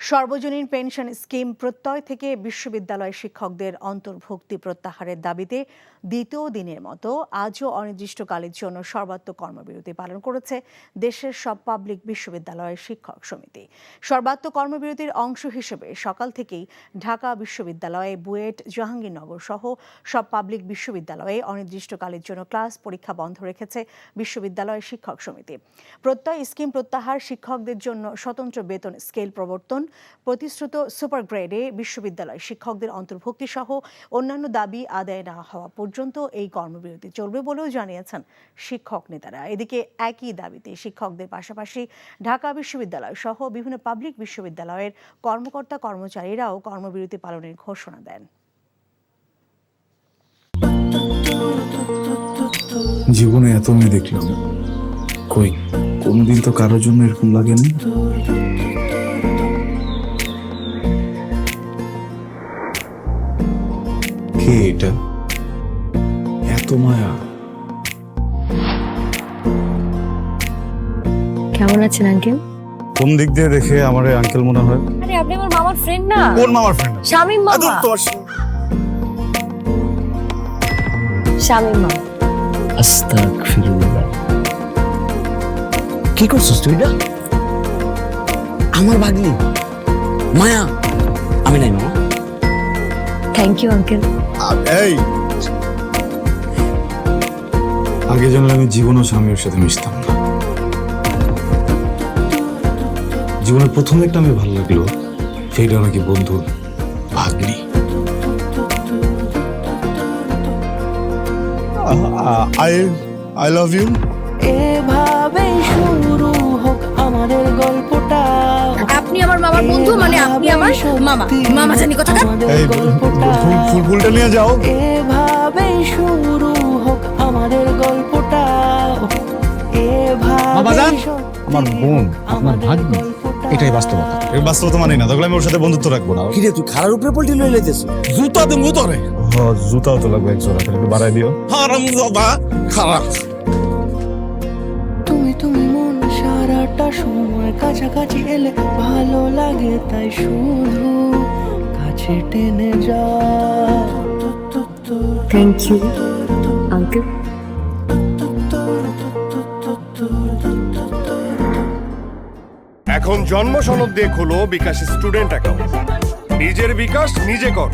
সর্বজনীন pension scheme প্রত্যয় থেকে বিশ্ববিদ্যালয় শিক্ষকদের অন্তর্ভুক্তি প্রত্যাহারের দাবিতে দ্বিতীয় দিনের মতো আজও অনির্দিষ্টকালের জন্য সর্বাত্মক কর্মবিরতি পালন করেছে দেশের সব পাবলিক বিশ্ববিদ্যালয়ের শিক্ষক সমিতি। সর্বাত্মক কর্মবিরতির অংশ হিসেবে সকাল থেকেই ঢাকা বিশ্ববিদ্যালয়ে, বুয়েট, জাহাঙ্গীরনগর সহ সব পাবলিক বিশ্ববিদ্যালয়ে অনির্দিষ্টকালের জন্য ক্লাস পরীক্ষা বন্ধ রেখেছে বিশ্ববিদ্যালয়ের শিক্ষক সমিতি। প্রত্যয় স্কিম প্রত্যাহার, শিক্ষকদের জন্য স্বতন্ত্র বেতন স্কেল প্রবর্তন, প্রতিশ্রুত সুপার গ্রেডে বিশ্ববিদ্যালয় শিক্ষকদের অন্তর্ভুক্তি সহ অন্যান্য দাবি আদায় না হওয়া পর্যন্ত এই কর্মবিরতি চলবে বলেও জানিয়েছেন শিক্ষক নেতারা। এদিকে একই দাবিতে শিক্ষকদের পাশাপাশি ঢাকা বিশ্ববিদ্যালয় সহ বিভিন্ন পাবলিক বিশ্ববিদ্যালয়ের কর্মকর্তা কর্মচারীরাও কর্মবিরতি পালনের ঘোষণা দেন। জীবনে এত মেয়ে দেখলাম, কই কোনদিন তো কারোর জন্য এরকম লাগেনি। কে এটা? এত মায়া। কেমন আছেন আঙ্কেল? কোন দিক দিয়ে দেখে আমার আঙ্কেল মনে হয়? আরে আপনি আমার মামার ফ্রেন্ড না? কোন মামার ফ্রেন্ড? শামীম মামা। শামীম মামা। আস্তাগফিরুল্লাহ। কি করছিস তুই? এটা আমার ভাগ্নি মায়া। আমি নাই মামা। Thank you uncle. এই আগে জানলে আমি জীবনও স্বামীর সাথে মিশতাম না। জীবনের প্রথম একটা আমি ভালো লাগলো, সেটা নাকি বন্ধুর ভাগ্নি। I love you. এভাবে শুরু হোক আমাদের গল্পটা। আপনি আমার মামার বন্ধু, মানে আপনি আমার মামা। মামা জানি কথা। এই ফুলটা নিয়ে যাও। এভাবে শুরু হোক আমাদের গল্পটা। বাবাজান, আমার বোন আপনার ভাগ্নি, এটাই বাস্তবতা। এই বাস্তবতা মানি না, তাহলে আমি ওর সাথে বন্ধুত্ব রাখবো না। কি রে তুই খারার উপরে পল্টি লই লাইতেছ? জুতা দেবো তোরে। হ্যাঁ, জুতাও তো লাগবে এক জোড়া, একটু বাড়াই দিও। হারাম বাবা খারাপ। তুমি মন সারাটা সময় কাছাকাছি এলে ভালো লাগে, তাই শুধু কাছে টেনে যা। Thank you uncle. এখন জন্ম সনদ দিয়ে খোলো বিকাশ স্টুডেন্ট অ্যাকাউন্ট। নিজের বিকাশ নিজে কর।